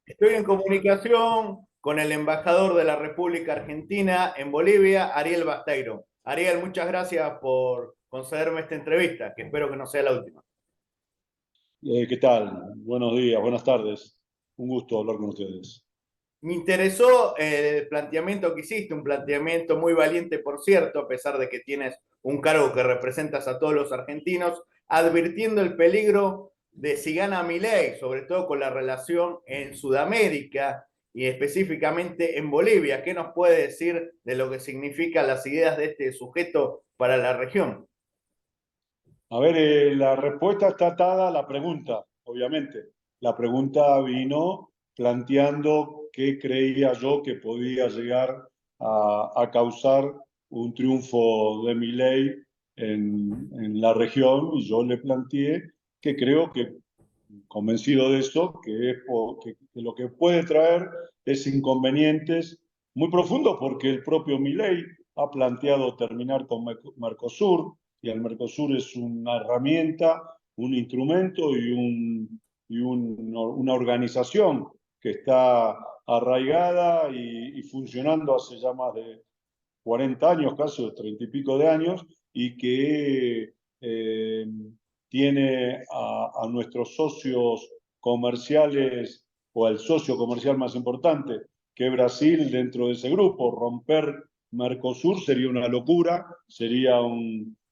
Estoy en comunicación con el embajador de la República Argentina en Bolivia, Ariel Basteiro. Ariel, muchas gracias por concederme esta entrevista, que espero que no sea la última. ¿Qué tal? Buenos días, buenas tardes. Un gusto hablar con ustedes. Me interesó el planteamiento que hiciste, un planteamiento muy valiente, por cierto, a pesar de que tienes un cargo que representas a todos los argentinos, advirtiendo el peligro de si gana Milei, sobre todo con la relación en Sudamérica y específicamente en Bolivia. ¿Qué nos puede decir de lo que significan las ideas de este sujeto para la región? A ver, la respuesta está atada a la pregunta, obviamente. La pregunta vino planteando qué creía yo que podía llegar a causar un triunfo de Milei en la región, y yo le planteé que creo que, convencido de eso, que lo que puede traer es inconvenientes muy profundos, porque el propio Milei ha planteado terminar con Mercosur, y el Mercosur es una herramienta, un instrumento una organización que está arraigada y funcionando hace ya más de 40 años, casi de 30 y pico de años, y que tiene a nuestros socios comerciales, o al socio comercial más importante, que es Brasil, dentro de ese grupo. Romper Mercosur sería una locura, sería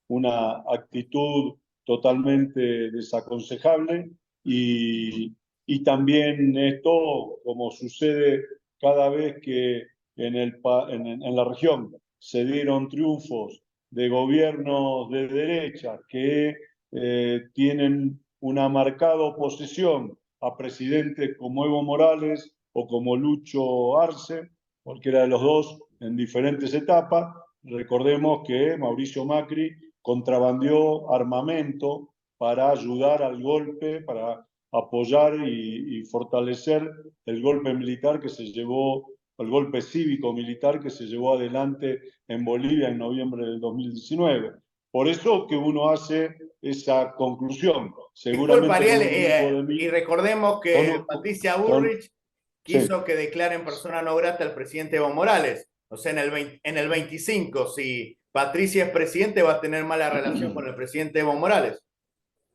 una actitud totalmente desaconsejable, y también esto, como sucede cada vez que en la región se dieron triunfos de gobiernos de derecha que tienen una marcada oposición a presidentes como Evo Morales o como Lucho Arce, cualquiera de los dos en diferentes etapas. Recordemos que Mauricio Macri contrabandeó armamento para ayudar al golpe, para apoyar y fortalecer el golpe militar que se llevó, el golpe cívico-militar que se llevó adelante en Bolivia en noviembre del 2019. Por eso que uno hace esa conclusión. Disculpa, Seguramente con Ariel, un triunfo de y mí, recordemos que Patricia con Bullrich sí. quiso que declaren persona no grata al presidente Evo Morales. O sea, en el 25, si Patricia es presidente, va a tener mala relación con el presidente Evo Morales.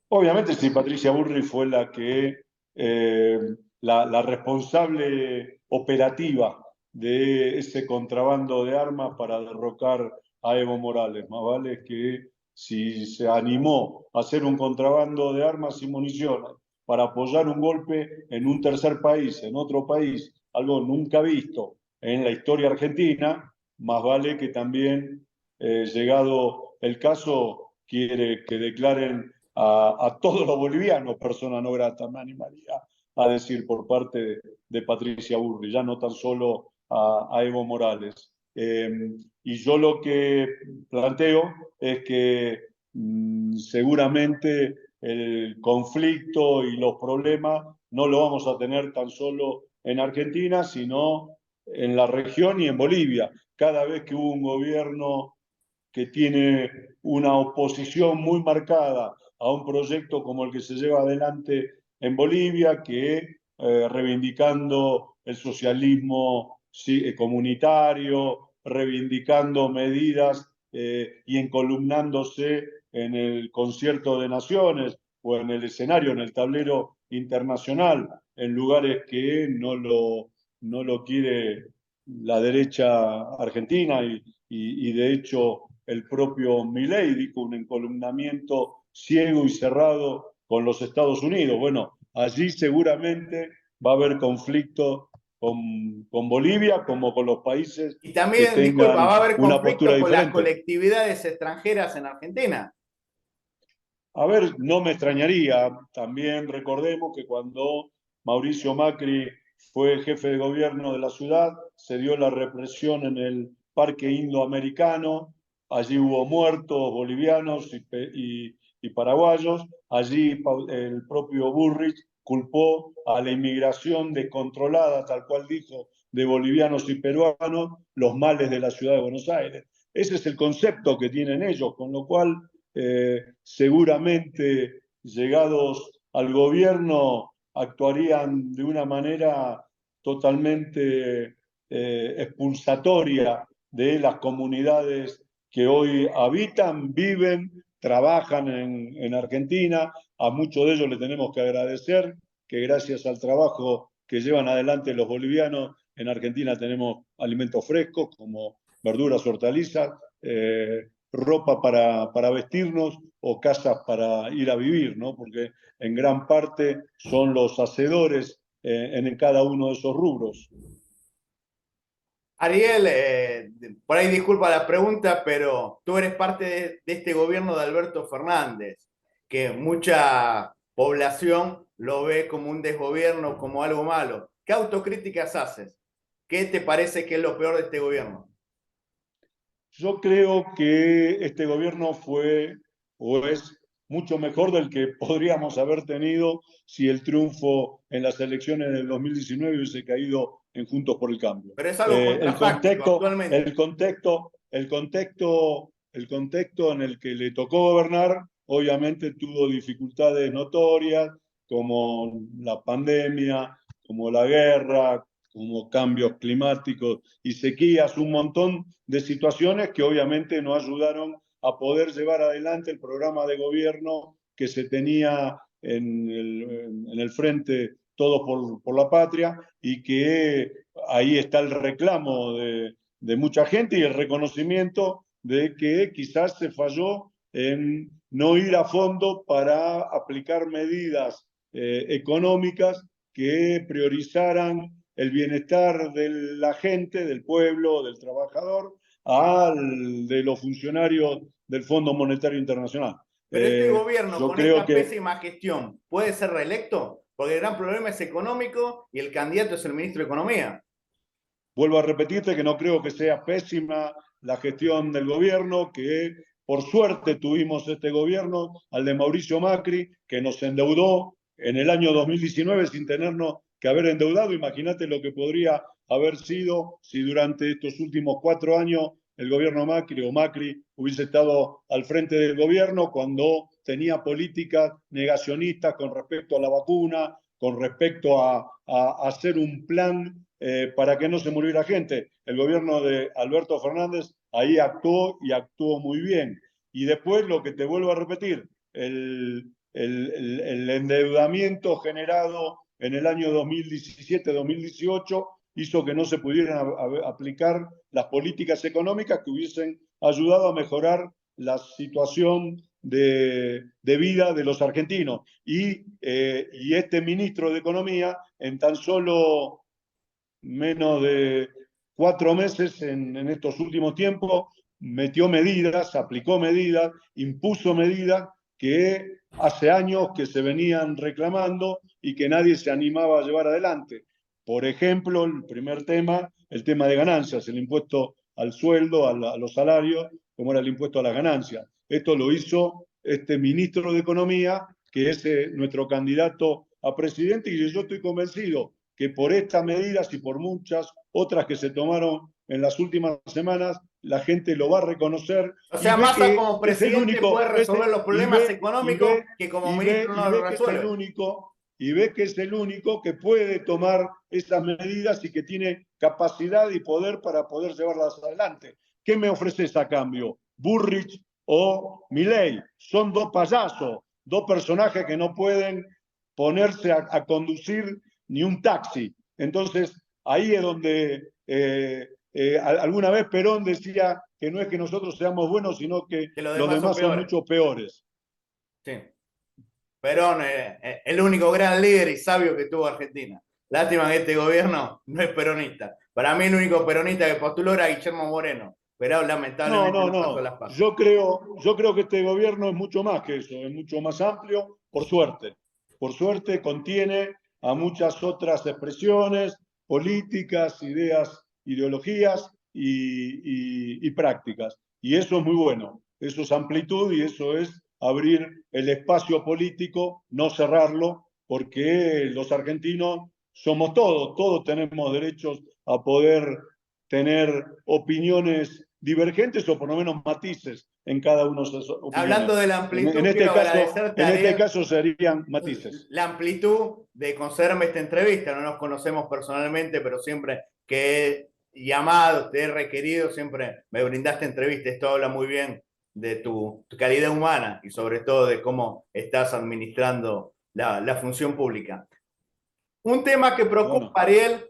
Obviamente, si Patricia Burri fue la que, eh, la responsable operativa de ese contrabando de armas para derrocar a Evo Morales. Más vale que, si se animó a hacer un contrabando de armas y municiones para apoyar un golpe en un tercer país, en otro país, algo nunca visto en la historia argentina, más vale que también, llegado el caso, quiere que declaren a todos los bolivianos persona no grata, me animaría a decir, por parte de Patricia Burri, ya no tan solo a Evo Morales. Y yo lo que planteo es que seguramente el conflicto y los problemas no lo vamos a tener tan solo en Argentina, sino en la región y en Bolivia. Cada vez que hubo un gobierno que tiene una oposición muy marcada a un proyecto como el que se lleva adelante en Bolivia, que reivindicando el socialismo, sí, comunitario, reivindicando medidas y encolumnándose en el concierto de naciones o en el escenario, en el tablero internacional, en lugares que no lo quiere la derecha argentina, y de hecho el propio Milei dijo un encolumnamiento ciego y cerrado con los Estados Unidos. Bueno, allí seguramente va a haber conflicto con Bolivia, como con los países Y que también, disculpa, va a tengan haber una postura conflicto con las diferente. colectividades extranjeras en Argentina. A ver, no me extrañaría. También recordemos que cuando Mauricio Macri fue jefe de gobierno de la ciudad, se dio la represión en el Parque Indoamericano. Allí hubo muertos bolivianos y paraguayos. Allí el propio Burrich culpó a la inmigración descontrolada, tal cual dijo, de bolivianos y peruanos, los males de la ciudad de Buenos Aires. Ese es el concepto que tienen ellos, con lo cual seguramente llegados al gobierno actuarían de una manera totalmente expulsatoria de las comunidades que hoy habitan, viven, trabajan en Argentina. A muchos de ellos le tenemos que agradecer que gracias al trabajo que llevan adelante los bolivianos, en Argentina tenemos alimentos frescos como verduras, hortalizas, ropa para vestirnos o casas para ir a vivir, ¿no? Porque en gran parte son los hacedores en cada uno de esos rubros. Ariel, por ahí disculpa la pregunta, pero tú eres parte de este gobierno de Alberto Fernández, que mucha población lo ve como un desgobierno, como algo malo. ¿Qué autocríticas haces? ¿Qué te parece que es lo peor de este gobierno? Yo creo que este gobierno fue o es mucho mejor del que podríamos haber tenido si el triunfo en las elecciones del 2019 hubiese caído en Juntos por el Cambio. Pero es algo contrafáctico actualmente. El contexto en el que le tocó gobernar, obviamente tuvo dificultades notorias, como la pandemia, como la guerra, como cambios climáticos y sequías, un montón de situaciones que obviamente no ayudaron a poder llevar adelante el programa de gobierno que se tenía en el frente Todos por la Patria, y que ahí está el reclamo de mucha gente y el reconocimiento de que quizás se falló en no ir a fondo para aplicar medidas económicas que priorizaran el bienestar de la gente, del pueblo, del trabajador, al de los funcionarios del Fondo Monetario Internacional. Pero este gobierno, Yo con creo esta que, pésima gestión, ¿puede ser reelecto? Porque el gran problema es económico y el candidato es el ministro de Economía. vuelvo a repetirte que no creo que sea pésima la gestión del gobierno, que por suerte tuvimos este gobierno, al de Mauricio Macri, que nos endeudó en el año 2019 sin tenernos que haber endeudado. Imagínate lo que podría haber sido si durante estos últimos 4 años el gobierno Macri o Macri hubiese estado al frente del gobierno cuando tenía políticas negacionistas con respecto a la vacuna, con respecto a hacer un plan para que no se muriera gente. El gobierno de Alberto Fernández ahí actuó y actuó muy bien. Y después lo que te vuelvo a repetir, el endeudamiento generado en el año 2017-2018 hizo que no se pudieran aplicar las políticas económicas que hubiesen ayudado a mejorar la situación de vida de los argentinos. Y este ministro de Economía, en tan solo menos de 4 meses en estos últimos tiempos, metió medidas, aplicó medidas, impuso medidas que hace años que se venían reclamando y que nadie se animaba a llevar adelante. Por ejemplo, el primer tema, el tema de ganancias, el impuesto al sueldo, a los salarios, como era el impuesto a las ganancias. Esto lo hizo este ministro de Economía, que es nuestro candidato a presidente, y yo estoy convencido que por estas medidas y por muchas otras que se tomaron en las últimas semanas, la gente lo va a reconocer O y sea, ve Massa que como es el presidente puede único, resolver los y problemas ve, y económicos ve, que como y ve, ministro y no los ve que es el resuelve. único, y ve que es el único que puede tomar esas medidas y que tiene capacidad y poder para poder llevarlas adelante. ¿Qué me ofreces a cambio? Burrich o Milei. Son dos payasos, dos personajes que no pueden ponerse a conducir ni un taxi. Entonces, ahí es donde alguna vez Perón decía que no es que nosotros seamos buenos, sino que Que los los demás son demás son peores. mucho peores. Sí. Perón, el único gran líder y sabio que tuvo Argentina. Lástima que este gobierno no es peronista. Para mí el único peronista que postuló era Guillermo Moreno, pero No, lamentablemente no, no pasó no. las pasos. Yo creo que este gobierno es mucho más que eso, es mucho más amplio, por suerte. Por suerte contiene a muchas otras expresiones políticas, ideas, ideologías y prácticas. Y eso es muy bueno. Eso es amplitud y eso es abrir el espacio político, no cerrarlo, porque los argentinos somos todos, todos tenemos derechos a poder tener opiniones divergentes o por lo menos matices en cada una de esas Hablando opiniones. de la En amplitud, este quiero caso, agradecerte, en este Ariel, caso serían matices. la amplitud de concederme esta entrevista. No nos conocemos personalmente, pero siempre que he llamado, te he requerido, siempre me brindaste entrevista. Esto habla muy bien de tu calidad humana y sobre todo de cómo estás administrando la función pública. Un tema que preocupa, Bueno, Ariel,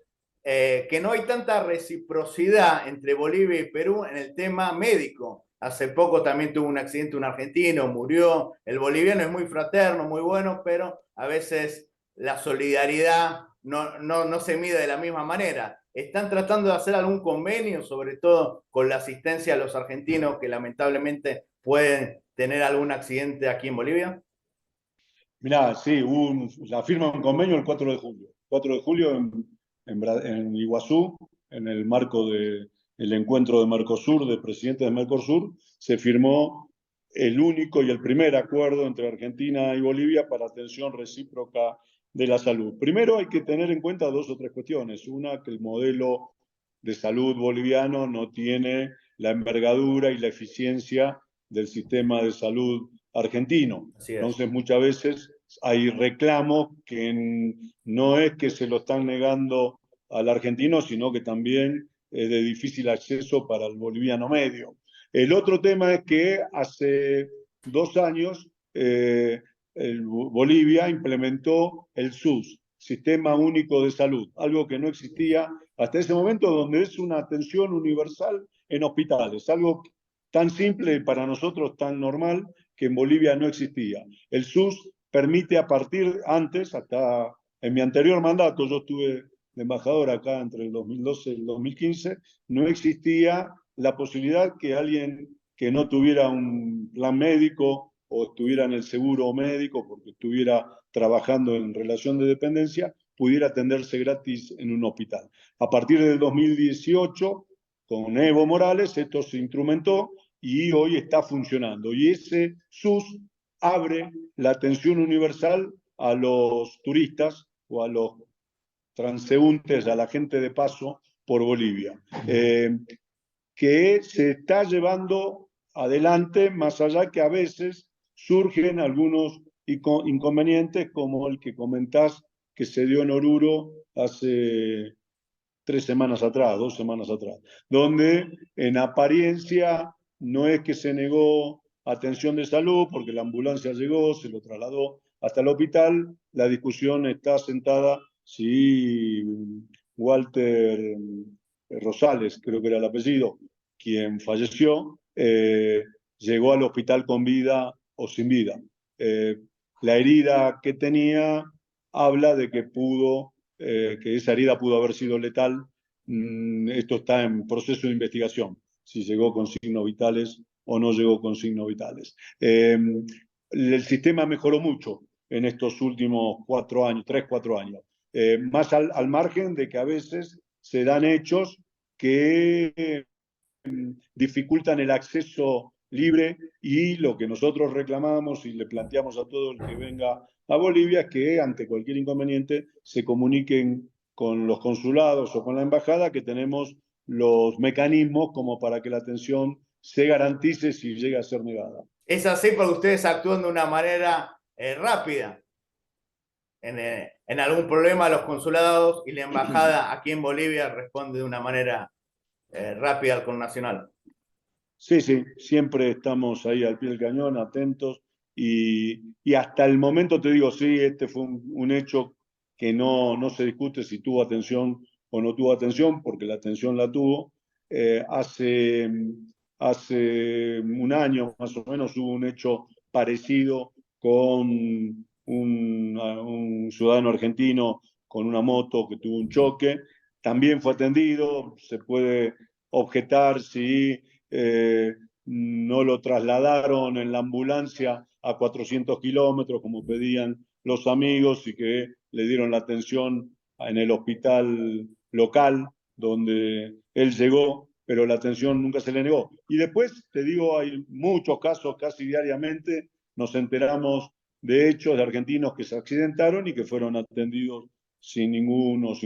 que no hay tanta reciprocidad entre Bolivia y Perú en el tema médico. Hace poco también tuvo un accidente un argentino, murió. El boliviano es muy fraterno, muy bueno, pero a veces la solidaridad no se mide de la misma manera. ¿Están tratando de hacer algún convenio, sobre todo con la asistencia a los argentinos que lamentablemente pueden tener algún accidente aquí en Bolivia? mirá, sí, la firma de un convenio el 4 de julio. 4 de julio en Iguazú, en el marco del encuentro de Mercosur, de presidentes de Mercosur, se firmó el único y el primer acuerdo entre Argentina y Bolivia para atención recíproca de la salud. Primero hay que tener en cuenta dos o tres cuestiones. Una, que el modelo de salud boliviano no tiene la envergadura y la eficiencia del sistema de salud argentino. Así es. Entonces, muchas veces hay reclamos que no es que se lo están negando al argentino, sino que también es de difícil acceso para el boliviano medio. El otro tema es que hace 2 años Bolivia implementó el SUS, Sistema Único de Salud, algo que no existía hasta ese momento, donde es una atención universal en hospitales, algo tan simple y para nosotros tan normal que en Bolivia no existía. El SUS permite a partir, antes, hasta en mi anterior mandato, yo estuve de embajador acá entre el 2012 y el 2015, no existía la posibilidad que alguien que no tuviera un plan médico o estuviera en el seguro médico porque estuviera trabajando en relación de dependencia, pudiera atenderse gratis en un hospital. A partir del 2018, con Evo Morales, esto se instrumentó y hoy está funcionando. Y ese SUS abre la atención universal a los turistas o a los transeúntes, a la gente de paso por Bolivia, que se está llevando adelante, más allá que a veces surgen algunos inconvenientes, como el que comentás que se dio en Oruro hace 3 semanas atrás, 2 semanas atrás, donde en apariencia no es que se negó atención de salud porque la ambulancia llegó, se lo trasladó hasta el hospital, la discusión está sentada si Walter Rosales, creo que era el apellido, quien falleció, llegó al hospital con vida o sin vida. La herida que tenía habla de que esa herida pudo haber sido letal. Esto está en proceso de investigación, si llegó con signos vitales o no llegó con signos vitales. El sistema mejoró mucho en estos últimos 4 años, 3, 4 años, más al margen de que a veces se dan hechos que dificultan el acceso libre y lo que nosotros reclamamos y le planteamos a todo el que venga a Bolivia es que ante cualquier inconveniente se comuniquen con los consulados o con la embajada, que tenemos los mecanismos como para que la atención se garantice si llega a ser negada. Es así porque ustedes actúan de una manera rápida. En algún problema los consulados y la embajada aquí en Bolivia responde de una manera rápida al connacional. Sí, sí, siempre estamos ahí al pie del cañón, atentos, y hasta el momento te digo, sí, este fue un hecho que no se discute si tuvo atención o no tuvo atención, porque la atención la tuvo. Hace un año más o menos hubo un hecho parecido con un ciudadano argentino con una moto que tuvo un choque. También fue atendido, se puede objetar si no lo trasladaron en la ambulancia a 400 kilómetros, como pedían los amigos, y que le dieron la atención en el hospital local donde él llegó, pero la atención nunca se le negó. Y después, te digo, hay muchos casos, casi diariamente, nos enteramos de hechos de argentinos que se accidentaron y que fueron atendidos sin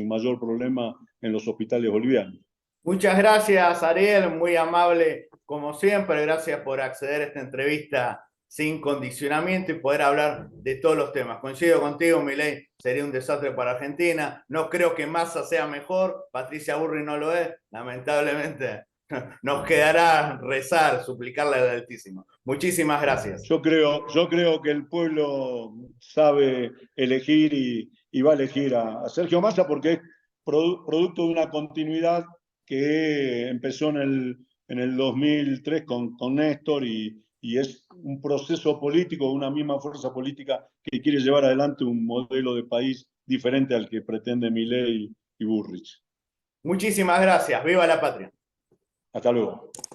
mayor problema en los hospitales bolivianos. Muchas gracias, Ariel, muy amable como siempre. Gracias por acceder a esta entrevista sin condicionamiento y poder hablar de todos los temas. Coincido contigo, Milei sería un desastre para Argentina. No creo que Massa sea mejor, Patricia Burri no lo es. Lamentablemente, nos quedará rezar, suplicarle al Altísimo. Muchísimas gracias. Yo creo que el pueblo sabe elegir y va a elegir a Sergio Massa porque es producto de una continuidad que empezó en el 2003 con Néstor y es un proceso político, una misma fuerza política que quiere llevar adelante un modelo de país diferente al que pretende Milei y Burrich. Muchísimas gracias. Viva la patria. Hasta luego.